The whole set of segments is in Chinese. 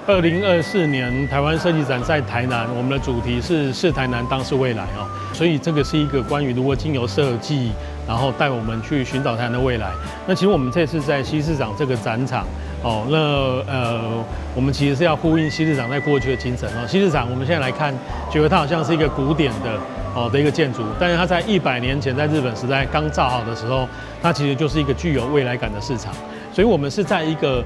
2024年台湾设计展在台南，我们的主题是台南，当是未来哦。所以这个是一个关于如何经由设计，然后带我们去寻找台南的未来。那其实我们这次在西市场这个展场哦，我们其实是要呼应西市场在过去的精神哦。西市场我们现在来看，觉得它好像是一个古典的一个建筑，但是它在100年前在日本时代刚造好的时候，它其实就是一个具有未来感的市场。所以我们是在一个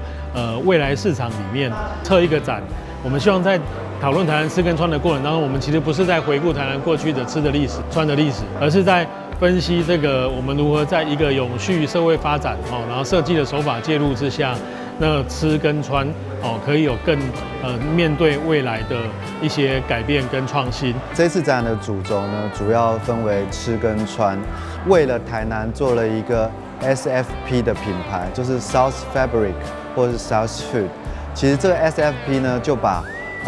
未来市场里面测一个展，我们希望在讨论台南吃跟穿的过程当中，我们其实不是在回顾台南过去的吃的历史、穿的历史，而是在分析这个我们如何在一个永续社会发展然后设计的手法介入之下，那吃跟穿可以有更面对未来的一些改变跟创新。这次展览的主轴呢，主要分为吃跟穿，为了台南做了一个 SFP 的品牌，就是 South Fabric 或者是 South Food。其实这个 SFP 呢，就把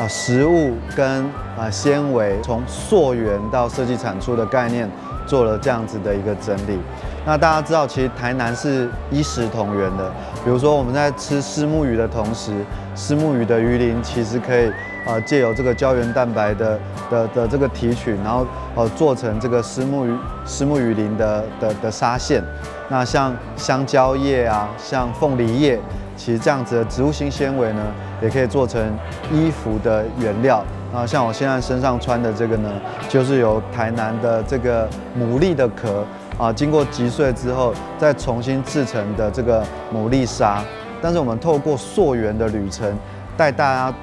食物跟纤维从溯源到设计产出的概念做了这样子的一个整理。那大家知道，其实台南是衣食同源的。比如说我们在吃虱目鱼的同时，虱目鱼的鱼鳞其实可以借由这个胶原蛋白的这个提取，然后做成这个虱目鱼鳞的纱线。那像香蕉叶啊，像凤梨叶，其实这样子的植物性纤维呢，也可以做成衣服的原料。像我现在身上穿的这个呢，就是由台南的这个牡蛎的壳经过击碎之后，再重新制成的这个牡蛎纱。但是我们透过溯源的旅程，带大家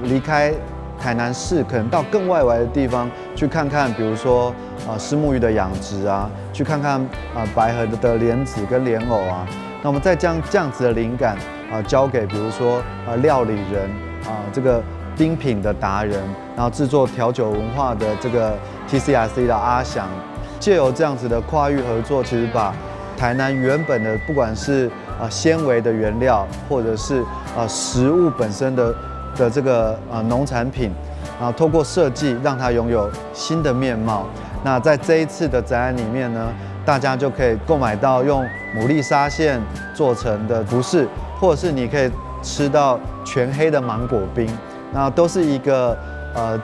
离开台南市，可能到更外围的地方去看看，比如说虱目鱼的养殖啊，去看看白河的莲子跟莲藕啊。那我们再将这样子的灵感交给比如说料理人这个冰品的达人，然后制作调酒文化的这个 TCRC 的阿翔，借由这样子的跨域合作，其实把台南原本的不管是纤维的原料，或者是食物本身的这个农产品，然后透过设计让它拥有新的面貌。那在这一次的展览里面呢，大家就可以购买到用牡蛎纱线做成的服饰，或者是你可以吃到全黑的芒果冰，那都是一个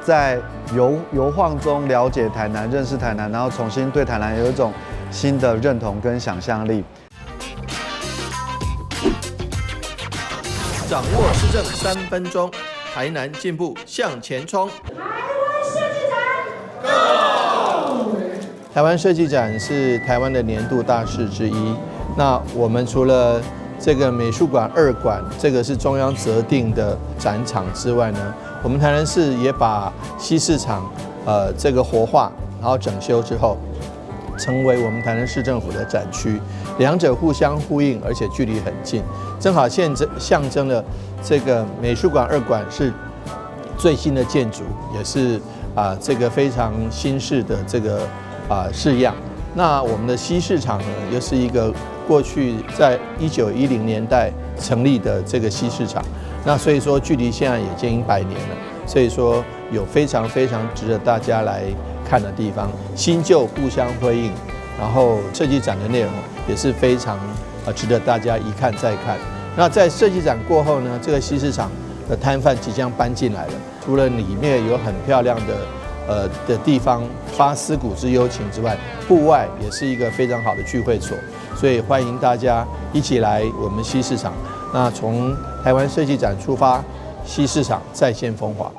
在游晃中了解台南、认识台南，然后重新对台南有一种新的认同跟想象力。掌握施政3分钟，台南进步向前冲。台湾设计展是台湾的年度大事之一。那我们除了这个美术馆2馆，这个是中央择定的展场之外呢，我们台南市也把西市场这个活化，然后整修之后，成为我们台南市政府的展区，两者互相呼应，而且距离很近，正好象征了这个美术馆2馆是最新的建筑，也是这个非常新式的这个式样。那我们的西市场呢，又是一个过去在1910年代成立的这个西市场，那所以说距离现在也接近100年了，所以说有非常非常值得大家来看的地方，新旧互相辉映，然后设计展的内容也是非常值得大家一看再看。那在设计展过后呢，这个西市场的摊贩即将搬进来了，除了里面有很漂亮的地方发思古之幽情之外，户外也是一个非常好的聚会所，所以欢迎大家一起来我们西市场。那从台湾设计展出发，西市场再现风华。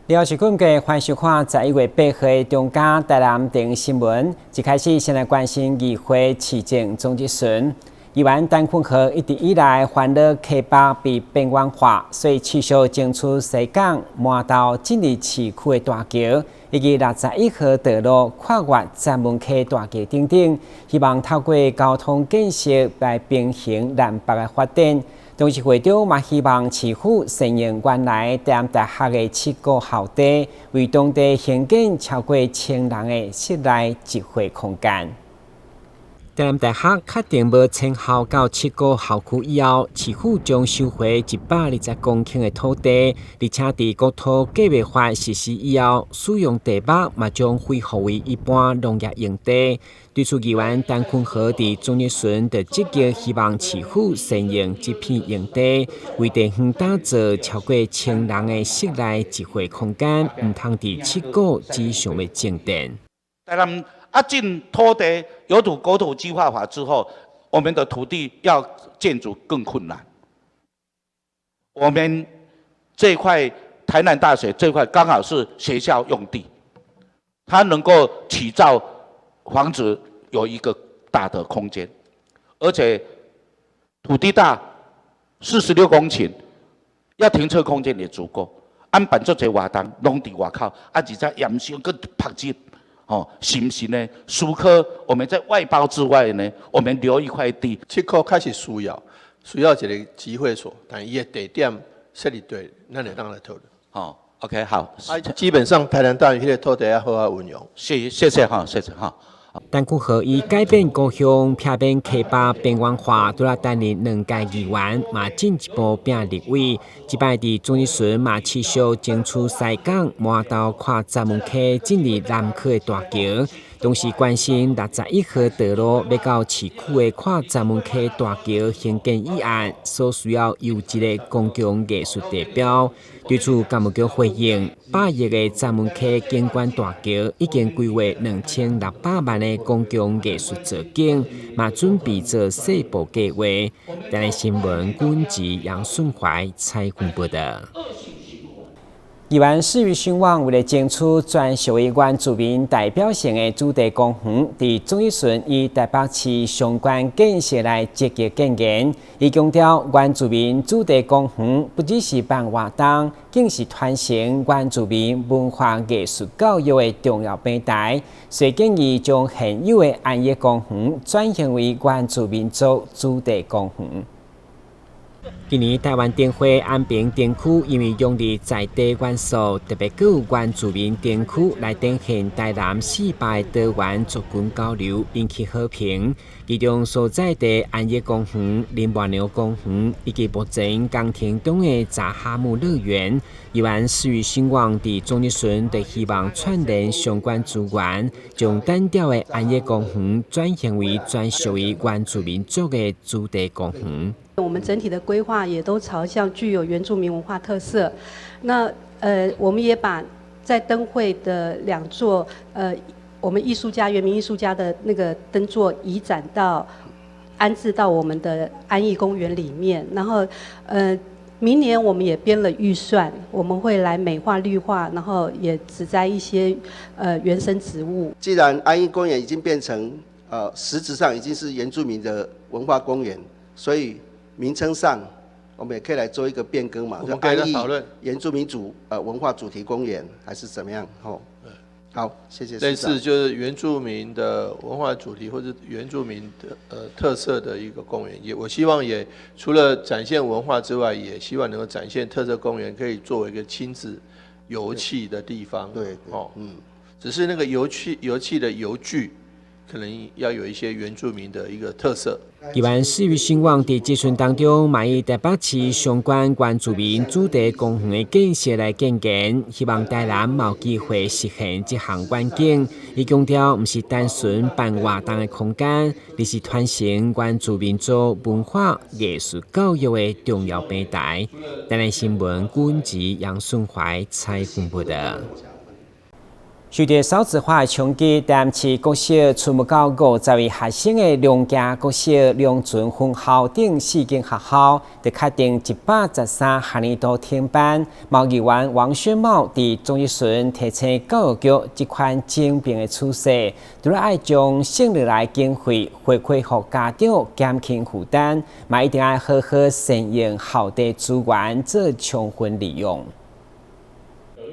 了是阮嘅欢迎收看11月8号的中嘉台南电影新闻。一开始先来关心议会市政总结顺。议员陈坤和一直以来烦恼溪坝被边缘化，所以持续争取西港满到进入市区的大桥，以及61号道路跨越站门溪大桥等等，希望透过交通建设来平衡南北的发展。同时，会长嘛希望市府善用原来台南大学的7个校地，为当地兴建超过1000人的室内集会空间。台南大学确定无迁校到7个校区以后，市府将收回120公顷的土地，而且伫国土计划法实施以后，使用地目嘛将恢复为一般农业用地。对此，议员陈坤和伫中日巡就积极希望市府善用这片用地，为地方打造超过1000人的室内集会空间，唔通伫7个只想要静电。台南进土地有土国土计划法之后，我们的土地要建筑更困难。我们这块台南大学这块刚好是学校用地，它能够起造房子有一个大的空间，而且土地大，46公顷，要停车空间也足够。按办做这活动，拢伫外口，而且严肃跟拍摄。是不是呢？苏科我们在外包之外呢，我们留一块地。7块开始需要一个集会所，但伊的地点设立对，咱会当来讨论。OK 好。基本上台南大学迄个土地要好好运用。谢谢哈。陈坤和以改变故乡撇变溪坝边缘化，除了担任2届议员，嘛进一步变立委。这摆伫中日巡嘛持续争取西港摩道跨闸门溪进入南区的大桥，同时关心61号道路要到市区的跨闸门溪大桥兴建议案所需要有一个公共艺术地标。对此，干务局回应，8亿的闸门溪景观大桥已经规划2600万的公共艺术造景，嘛准备做细部计划。台南新闻军籍杨顺怀采访报道。议员施予兴旺为了争取专属于原住民代表性的主题公园，伫中日巡以台北市相关建设来积极建言。伊强调，原住民主题公园不只是办活动，更是传承原住民文化艺术教育的重要平台。所以建议将现有的安业公园转型为原住民族主题公园。今年台湾灯会安平灯区因为用力在地元素，特别有原住民灯区来展现台南400多元族群交流，引起好评。其中所在的安业公园、林万牛公园以及目前工田中的查哈姆乐园，议员施予兴旺伫中日巡就希望串联相关资源，将单调的安业公园转型为专属于原住民族的主题公园。我们整体的规划也都朝向具有原住民文化特色。那我们也把在灯会的2座我们艺术家原民艺术家的那个灯座移展到安置到我们的安艺公园里面。然后明年我们也编了预算，我们会来美化绿化，然后也植栽一些原生植物。既然安艺公园已经变成实质上已经是原住民的文化公园，所以名称上，我们也可以来做一个变更嘛，就安艺原住民族文化主题公园，还是怎么样？好，谢谢。类似就是原住民的文化主题或者原住民的特色的一个公园，我希望也除了展现文化之外，也希望能够展现特色公园可以作为一个亲子游憩的地方。对，只是那个游憩的游具，可能要有一些原住民的一个特色。议员施予兴旺伫质询当中，嘛以台北市相关原住民主题公园的建设来建言，希望台南有机会实现这项愿景。伊强调，不是单纯办活动的空间，而是传承原住民族文化艺术教育的重要平台。台南新闻军籍杨顺怀采访报道。随着少子化的冲击，台南市国小出没到50位学生的龙家国小两村分校等4间学校，就确定113学年度停办。毛议员王宣茂伫中日巡提醒教育局，这款精变的趋势，除了要将省落来经费回馈给家长，减轻负担，嘛一定要好好善用校地资源，做充分利用。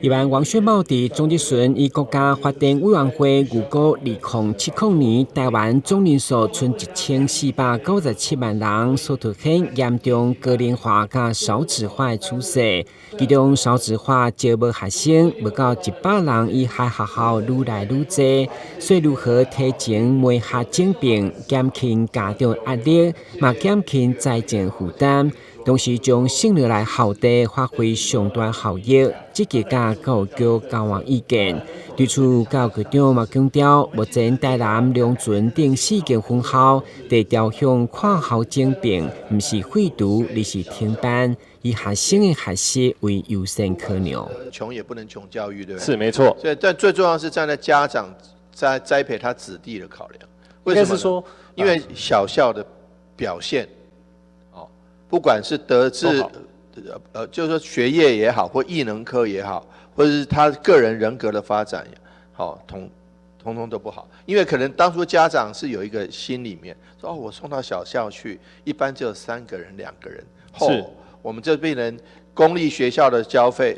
议员王雪茂伫总结顺以国家发展委员会预估2070年台湾总人数剩1497万人，所凸显严重高龄化甲少子化的趋势。其中少子化招无学生，不到100人以下学校愈来愈多，所以如何提前媒合整并，减轻家长压力，嘛减轻财政负担。同时将省落来校地发挥上大效益，积极甲教育局交换意见。对此，教育局长嘛强调，目前台南两村等4间分校地调向跨校整并，不是废除，而是停办，以学生的学习为优先考量。穷也不能穷教育，对不对？是没错。所以，但最重要是站在家长在栽培他子弟的考量。为什么呢？是说，因为小校的表现。不管是德智，就是说学业也好，或艺能科也好，或者是他个人人格的发展，好，统统都不好。因为可能当初家长是有一个心里面说，哦，我送到小校去，一般只有3个人、2个人，是，我们这边人公立学校的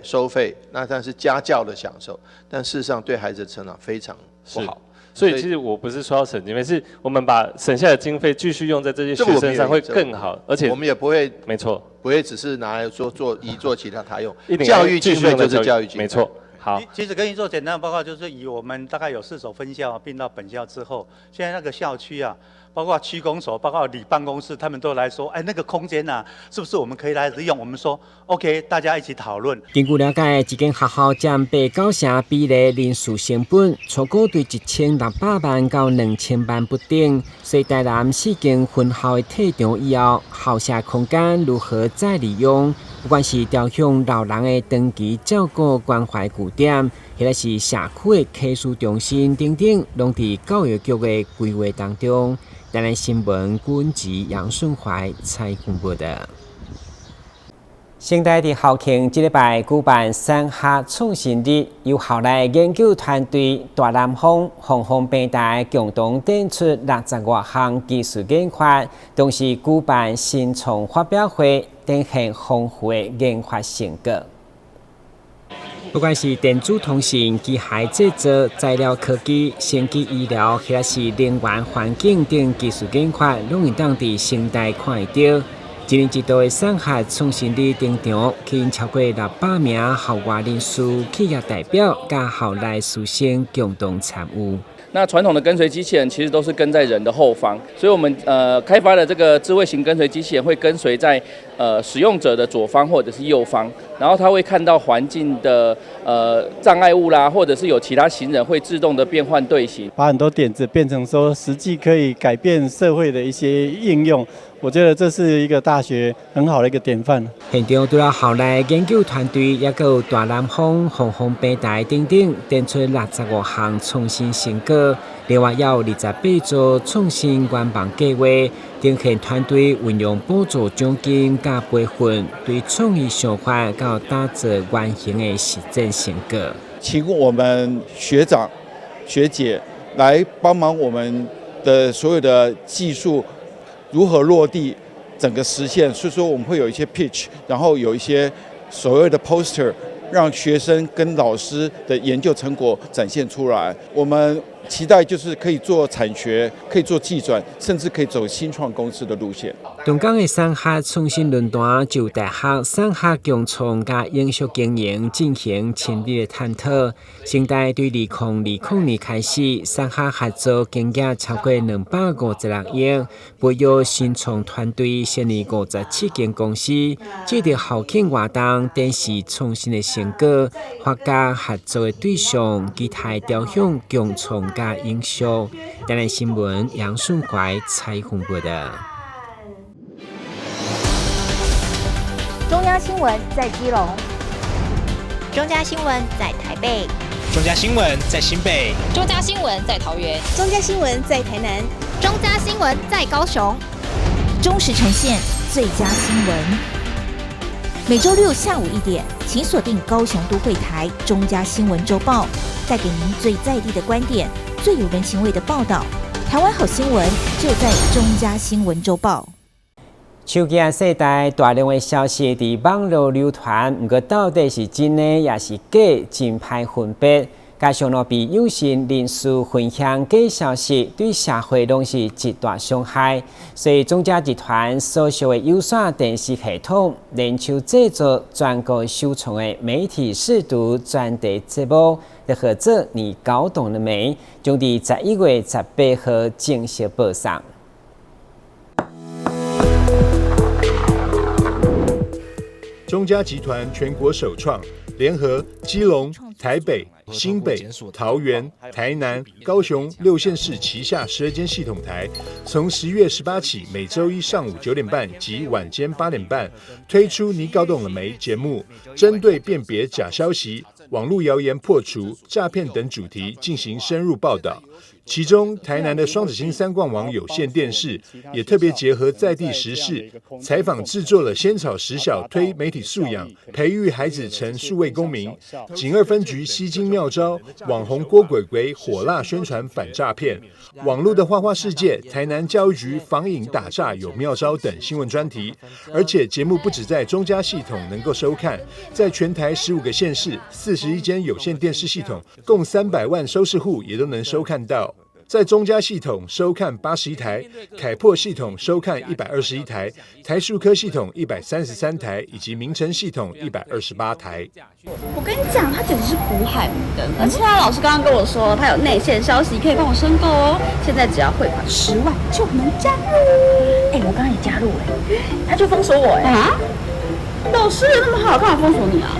收费，那但是家教的享受，但事实上对孩子的成长非常不好。所以其实我不是说要省经费，是我们把省下的经费继续用在这些学生上会更好，而且我们也不会，没错，不会只是拿来做其他用。教育经费就是教育经费，没错。好，其实跟你做简单的报告，就是以我们大概有4所分校并到本校之后，现在那个校区啊，包括区公所、包括里办公室，他们都来说，哎，那个空间啊，是不是我们可以来利用？我们说 OK， 大家一起讨论。根据了解，一间学校占8-9成比例人事成本，初估对1600万到2000万不等。所以台南4间分校的退场以后，校舍空间如何再利用？不管是调向老人的长期照顾关怀据点，或者是社区的客诉中心等等，拢伫教育局的规划当中。台南新闻军籍杨顺怀采访报道。新台的校庆这礼拜举办产学创新日，由校内研究团队大南方、红红平台共同展出60多项技术研发，同时举办新创发表会，展现丰富的研发成果。不管是电子通信、机械制造、材料科技、先进医疗，或者是能源环境等技术研发，拢会当伫新台看得到。今年一度的产学创新日登场，吸引超过600名校外人士、企业代表甲校内师生共同参与。那传统的跟随机器人其实都是跟在人的后方，所以我们开发的这个智慧型跟随机器人会跟随在使用者的左方或者是右方，然后它会看到环境的障碍物啦，或者是有其他行人会自动的变换队形，把很多点子变成说实际可以改变社会的一些应用。我觉得这是一个大学很好的一个典范。现场除了校内研究团队，也有大南方、红红平台等等，展出65项创新成果。另外，也有28组创新愿望计划，展现团队运用补助奖金甲培训，对创意想法到打造原型的实践成果。请我们学长学姐来帮忙我们的所有的技术如何落地，整个实现。所以说我们会有一些 pitch， 然后有一些所谓的 poster， 让学生跟老师的研究成果展现出来。我们期待就是可以做产学，可以做技转，甚至可以走新创公司的路线。中港的产学创新论坛就大学产学共创加永续经营进行深入的探讨。新台对2020年开始，产学合作金额超过256亿，培育新创团队成立57间公司，借着校庆活动展示创新的成果，发掘合作的对象，期待朝向共创加永续。台南新闻杨顺怀采访报道。中央新闻在基隆，中嘉新闻在台北，中嘉新闻在新北，中嘉新闻在桃园，中嘉新闻在台南，中嘉新闻在高雄，忠实呈现最佳新闻。每周六下午1点，请锁定高雄都会台中嘉新闻周报，带给您最在地的观点，最有人情味的报道。台湾好新闻就在中嘉新闻周报。手机世代大量的消息伫网络流传，不过到底是真的也是假，真歹分辨。加上被有心人士分享假消息，对社会拢是极大伤害。所以中嘉集团所属的有线电视系统，联手制作全国首创的媒体识读专题节目，就合作你搞懂了没？将伫11月18号正式播送。中嘉集团全国首创，联合基隆、台北、新北、桃园、台南、高雄6县市旗下12间系统台，从10月18起，每周一上午9点半及晚间8点半推出“你搞懂了没”节目，针对辨别假消息、网络谣言破除、诈骗等主题进行深入报道。其中，台南的双子星三冠王有线电视也特别结合在地时事，采访制作了仙草实小推媒体素养，培育孩子成数位公民。警二分局吸金妙招，网红郭鬼鬼火辣宣传反诈骗。网络的花花世界，台南教育局防瘾打诈有妙招等新闻专题。而且节目不只在中嘉系统能够收看，在全台15个县市、41间有线电视系统，共300万收视户也都能收看到。在中嘉系统收看81台，凯擘系统收看121台，台数科系统133台，以及明城系统128台。我跟你讲，他简直是股海明灯，而且他老师刚刚跟我说，他有内线消息可以帮我申购哦。现在只要汇款10万就能加入。我刚刚也加入他就封锁我啊！老师人那么好，干嘛封锁你啊？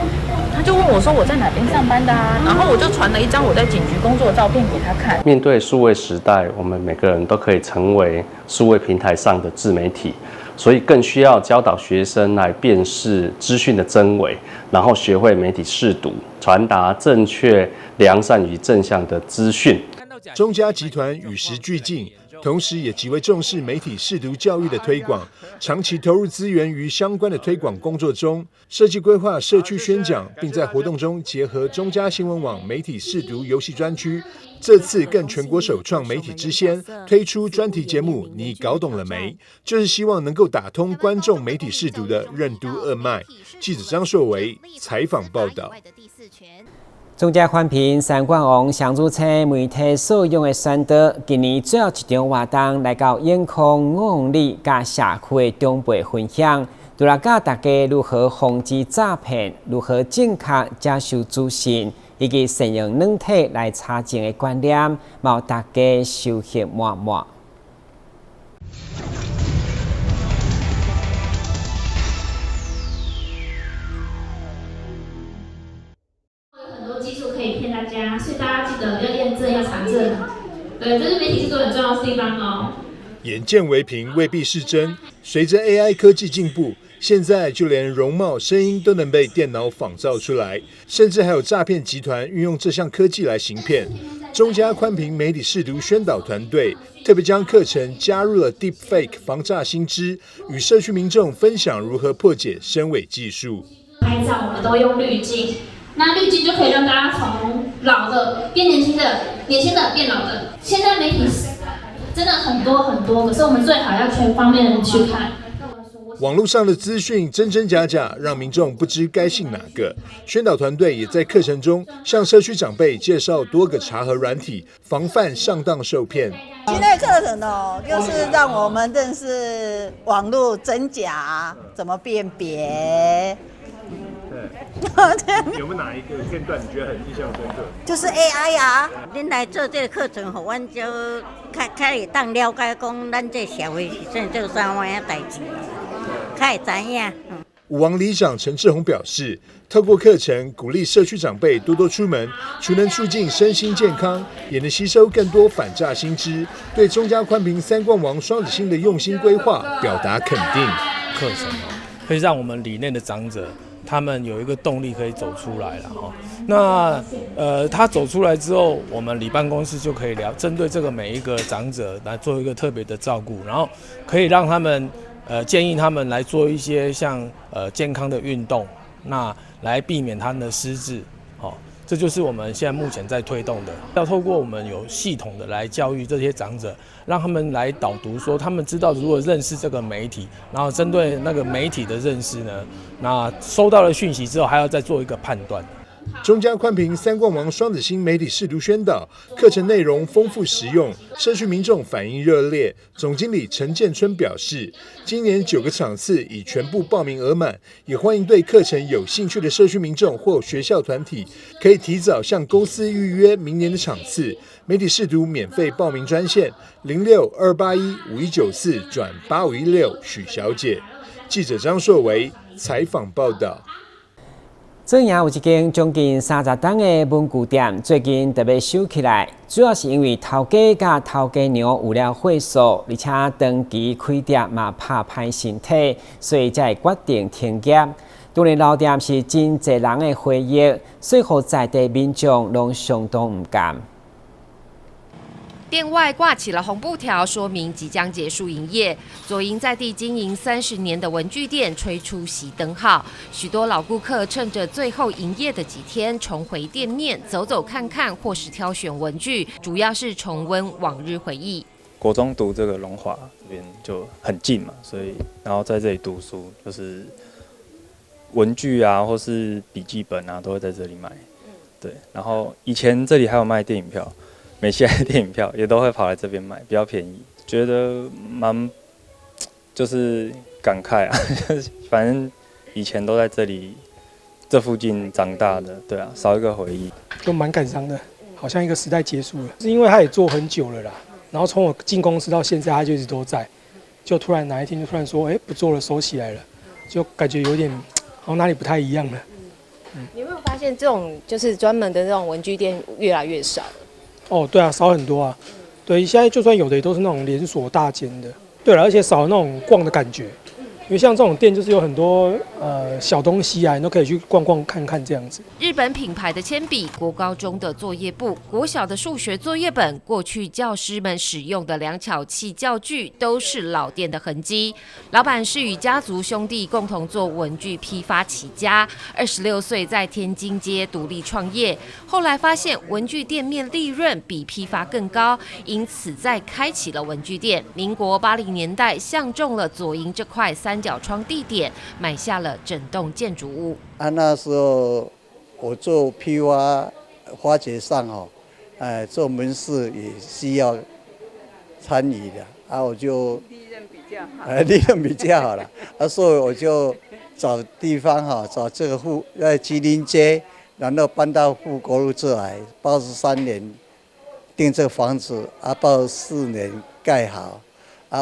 他就问我说我在哪边上班的啊，然后我就传了一张我在警局工作的照片给他看。面对数位时代，我们每个人都可以成为数位平台上的自媒体，所以更需要教导学生来辨识资讯的真伪，然后学会媒体识读，传达正确、良善与正向的资讯。中嘉集团与时俱进，同时也极为重视媒体识读教育的推广，长期投入资源于相关的推广工作中，设计规划社区宣讲，并在活动中结合中嘉新闻网媒体识读游戏专区。这次更全国首创媒体之先，推出专题节目“你搞懂了没”，就是希望能够打通观众媒体识读的任督二脉。记者张硕维采访报道。中嘉环评三冠王上注册媒体所用的选择，今年最后一场活动来到眼空5里加社区的中辈分享，除了教大家如何防止诈骗，如何正确接受资讯，以及善用软体来查证的观念，让大家收获满满。所以大家记得要验证、要查证。对，这是媒体制作很重要的地方哦。眼见为凭未必是真，随着 AI 科技进步，现在就连容貌、声音都能被电脑仿造出来，甚至还有诈骗集团运用这项科技来行骗。中嘉宽屏媒体识读宣导团队特别将课程加入了 Deepfake 防诈新知，与社区民众分享如何破解深伪技术。拍照我们都用滤镜。那滤镜就可以让大家从老的变年轻的，年轻的变老的。现在媒体真的很多很多，可是我们最好要全方面的去看。网络上的资讯真真假假，让民众不知该信哪个。宣导团队也在课程中向社区长辈介绍多个查核软体，防范上当受骗。今天课程就是让我们认识网络真假，怎么辨别。有没有哪一个片段你觉得很印象深刻？就是 AI 啊！恁来做这个课程，互阮就较会当了解讲，咱这社会是做啥物样代志，较会知影。武王里长陈志宏表示，透过课程鼓励社区长辈多多出门，除能促进身心健康，也能吸收更多反诈新知，对中嘉宽屏三冠王双子星的用心规划表达肯定。课程会让我们里面的长者他们有一个动力可以走出来了哈。那他走出来之后，我们里办公室就可以针对这个每一个长者来做一个特别的照顾，然后可以让他们建议他们来做一些像健康的运动，那来避免他们的失智。这就是我们现在目前在推动的，要透过我们有系统的来教育这些长者，让他们来导读，说他们知道如何认识这个媒体，然后针对那个媒体的认识呢，那收到了讯息之后，还要再做一个判断。中嘉宽屏三冠王双子星媒体视读宣导，课程内容丰富实用，社区民众反应热烈。总经理陈建春表示，今年9个场次已全部报名额满，也欢迎对课程有兴趣的社区民众或学校团体，可以提早向公司预约明年的场次。媒体视读免费报名专线06-281-5194-8516许小姐。记者张硕维采访报道。这样有一间将近30档的文具店，最近特别收起来，主要是因为头家甲头家娘有了会所，而且长期开店嘛怕歹身体，所以才会决定停业。当然，老店是真侪人的回忆，所以互在地民众拢相当唔甘。店外挂起了红布条，说明即将结束营业。左营在地经营30年的文具店吹出熄灯号，许多老顾客趁着最后营业的几天，重回店面走走看看，或是挑选文具，主要是重温往日回忆。国中读这个龙华这边就很近嘛，所以然后在这里读书，就是文具啊，或是笔记本啊，都会在这里买。对，然后以前这里还有卖电影票。美西来电影票也都会跑来这边买，比较便宜，觉得蛮就是感慨啊，反正以前都在这里这附近长大的，对啊，少一个回忆，就蛮感伤的，好像一个时代结束了。是因为他也做很久了啦，然后从我进公司到现在，他就一直都在，就突然哪一天就突然说，不做了，收起来了，就感觉有点好像哪里不太一样了。你有没有发现这种就是专门的那种文具店越来越少了？哦，对啊，少很多啊。对，现在就算有的也都是那种连锁大间的。对了，而且少了那种逛的感觉，因为像这种店就是有很多小东西啊，你都可以去逛逛看看这样子。日本品牌的铅笔，国高中的作业簿，国小的数学作业本，过去教师们使用的量巧器教具，都是老店的痕迹。老板是与家族兄弟共同做文具批发起家，26岁在天津街独立创业，后来发现文具店面利润比批发更高，因此再开启了文具店。民国80年代相中了左营这块三角窗地点，买下了整栋建筑物。那时候我做批发花节上做门市也需要参与的我就利润比较好了所以我就找地方找这个在吉林街，然后搬到富国路这来，83年订这个房子84年盖好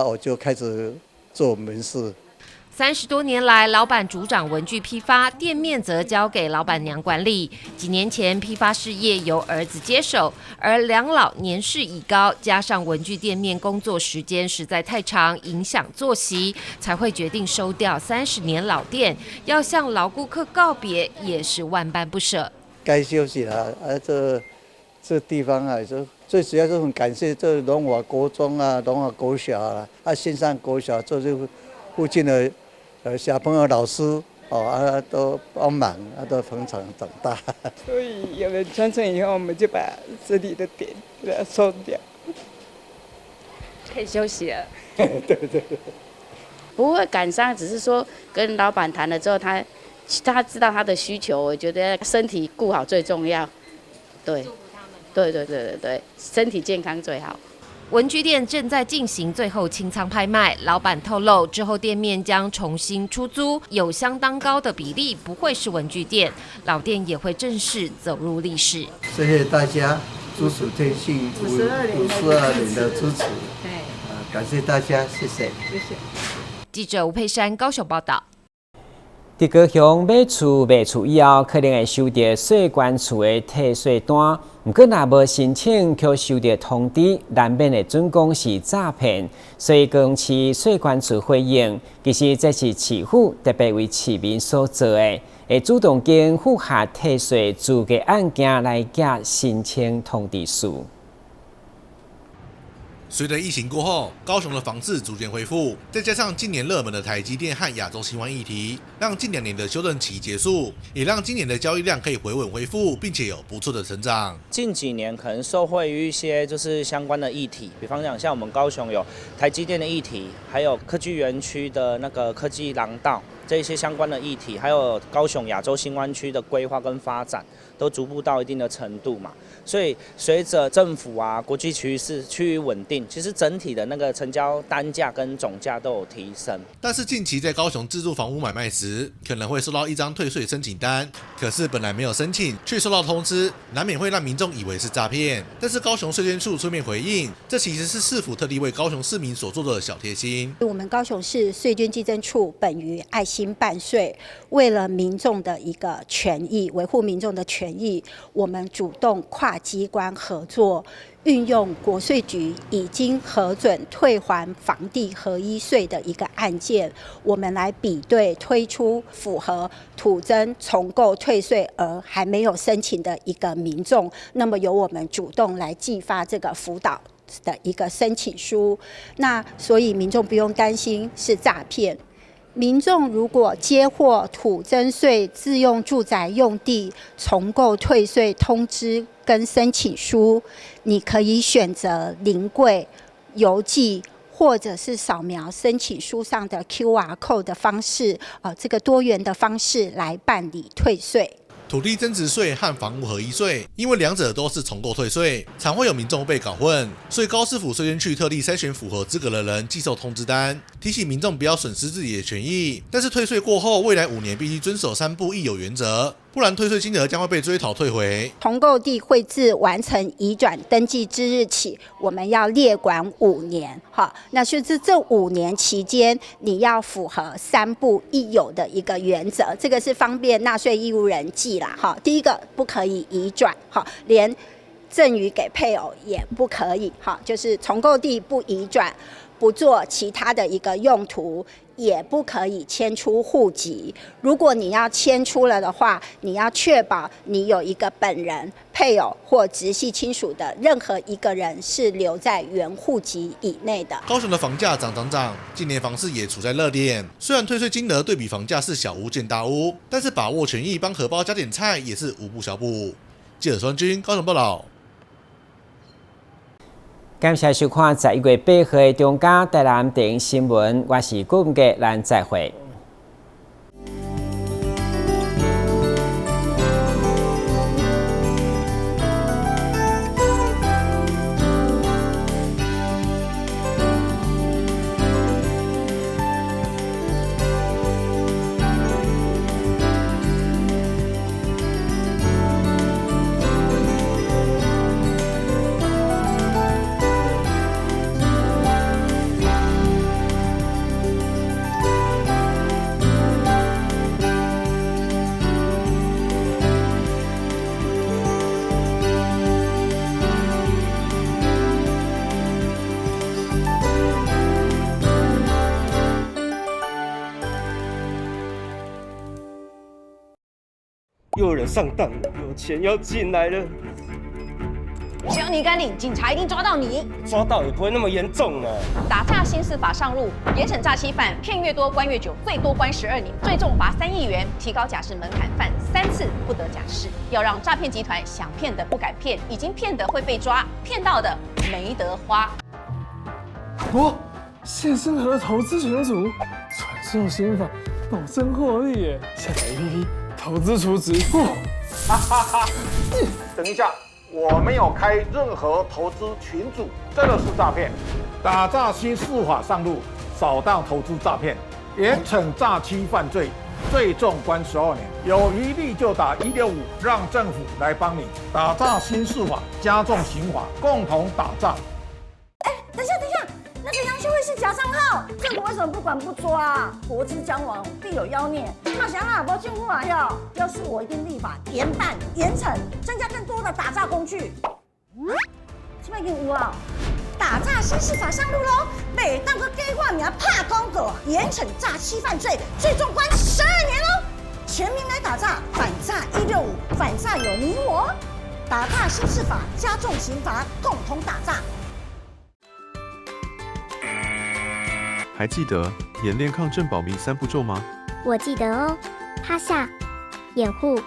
我就开始做门市。30多年来，老板主掌文具批发，店面则交给老板娘管理。几年前，批发事业由儿子接手，而两老年事已高，加上文具店面工作时间实在太长，影响作息，才会决定收掉30年老店，要向老顾客告别，也是万般不舍。该休息了这地方就最主要是很感谢这龙华国中龙华国小线上国小这附近的小朋友、老师都帮忙都捧场长大。所以有人传承以后，我们就把这里的点给它收掉，可以休息了。对。不会感伤，只是说跟老板谈了之后，他知道他的需求，我觉得身体顾好最重要。对，身体健康最好。文具店正在进行最后清仓拍卖，老板透露，之后店面将重新出租，有相当高的比例不会是文具店，老店也会正式走入历史。谢谢大家支持天信52年的支持，感谢大家，谢谢。记者吴佩珊高雄报道。伫高雄买厝以后，可能会收到税关处的退税单，不过若无申请，却收到通知，难免会准讲是诈骗。所以高雄市税关处回应，其实这是市府特别为市民所做的，会主动经府下退税注册案件来寄申请通知书。随着疫情过后，高雄的房市逐渐恢复，再加上近年热门的台积电和亚洲新湾议题，让近2年的修正期结束，也让今年的交易量可以回稳恢复，并且有不错的成长。近几年可能受惠于一些就是相关的议题，比方讲像我们高雄有台积电的议题，还有科技园区的那个科技廊道这一些相关的议题，还有高雄亚洲新湾区的规划跟发展，都逐步到一定的程度嘛。所以随着政府国际趋势趋于稳定，其实整体的那个成交单价跟总价都有提升。但是近期在高雄自住房屋买卖时，可能会收到一张退税申请单，可是本来没有申请，却收到通知，难免会让民众以为是诈骗。但是高雄税捐处出面回应，这其实是市府特地为高雄市民所做的小贴心。我们高雄市税捐稽征处本于爱心办税，为了民众的一个权益，维护民众的权益，我们主动跨机关合作，运用国税局已经核准退还房地合一税的一个案件，我们来比对推出符合土增重购退税额还没有申请的一个民众，那么由我们主动来寄发这个辅导的一个申请书，那所以民众不用担心是诈骗。民众如果接获土增税自用住宅用地重购退税通知跟申请书，你可以选择临柜、邮寄，或者是扫描申请书上的 QR code 的方式，这个多元的方式来办理退税。土地增值税和房屋合一税，因为两者都是重购退税，常会有民众被搞混，所以高市府税捐区特地筛选符合资格的人寄售通知单，提醒民众不要损失自己的权益。但是退税过后，未来5年必须遵守3不1有原则，不然退税金额将会被追讨退回。重购地会自完成移转登记之日起，我们要列管5年，那就是这5年期间，你要符合3不1有的一个原则，这个是方便纳税义务人记啦。第一个不可以移转，连赠与给配偶也不可以，就是重购地不移转，不做其他的一个用途，也不可以迁出户籍。如果你要迁出了的话，你要确保你有一个本人、配偶或直系亲属的任何一个人是留在原户籍以内的。高雄的房价涨，近年房市也处在热点。虽然退税金额对比房价是小巫见大巫，但是把握权益帮荷包加点菜也是无不小补。记者孙军高雄报道。感谢收看11月8號的中嘉台南電影新聞，我是顧文傑，咱再會。又有人上当了，有钱要进来了。只要你敢领，警察一定抓到你。抓到也不会那么严重啊。打诈新司法上路，严惩诈欺犯，骗越多关越久，最多关12年，最重罚3亿元，提高假释门槛，犯3次不得假释。要让诈骗集团想骗的不敢骗，已经骗的会被抓，骗到的没得花。现身和投资群组，传授心法，保证获利耶！下载 APP。投资储值，等一下，我没有开任何投资群组，这个是诈骗。打诈新司法上路，扫荡投资诈骗，严惩诈欺犯罪，最重关12年。有疑虑就打165，让政府来帮你。打诈新司法，加重刑罚，共同打诈。等一下，那个杨秀慧是假账号，政府为什么不管不抓啊？国之将亡，必有妖孽。马翔啊，不进步啊！要是我一定立法严办严惩，增加更多的打诈工具。这边已经有啊，打诈新司法上路喽！每当个给我名怕公狗，严惩诈欺犯罪，最重关12年喽！全民来打诈，反诈165，反诈有你我。打诈新司法，加重刑罚，共同打诈。还记得演练抗震保密3步骤吗？我记得哦，趴下、掩护、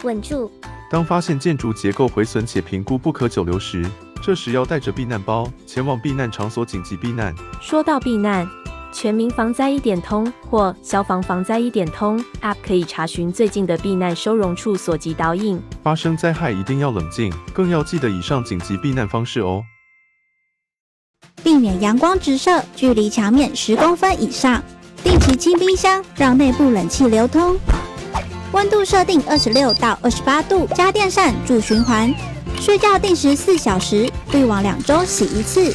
稳住。当发现建筑结构毁损且评估不可久留时，这时要带着避难包前往避难场所紧急避难。说到避难，全民防灾1点通或消防防灾1点通 App 可以查询最近的避难收容处所及导引。发生灾害一定要冷静，更要记得以上紧急避难方式哦。避免阳光直射，距离墙面10公分以上。定期清冰箱，让内部冷气流通。温度设定26到28度，家电扇助循环。睡觉定时4小时，滤网2周洗1次。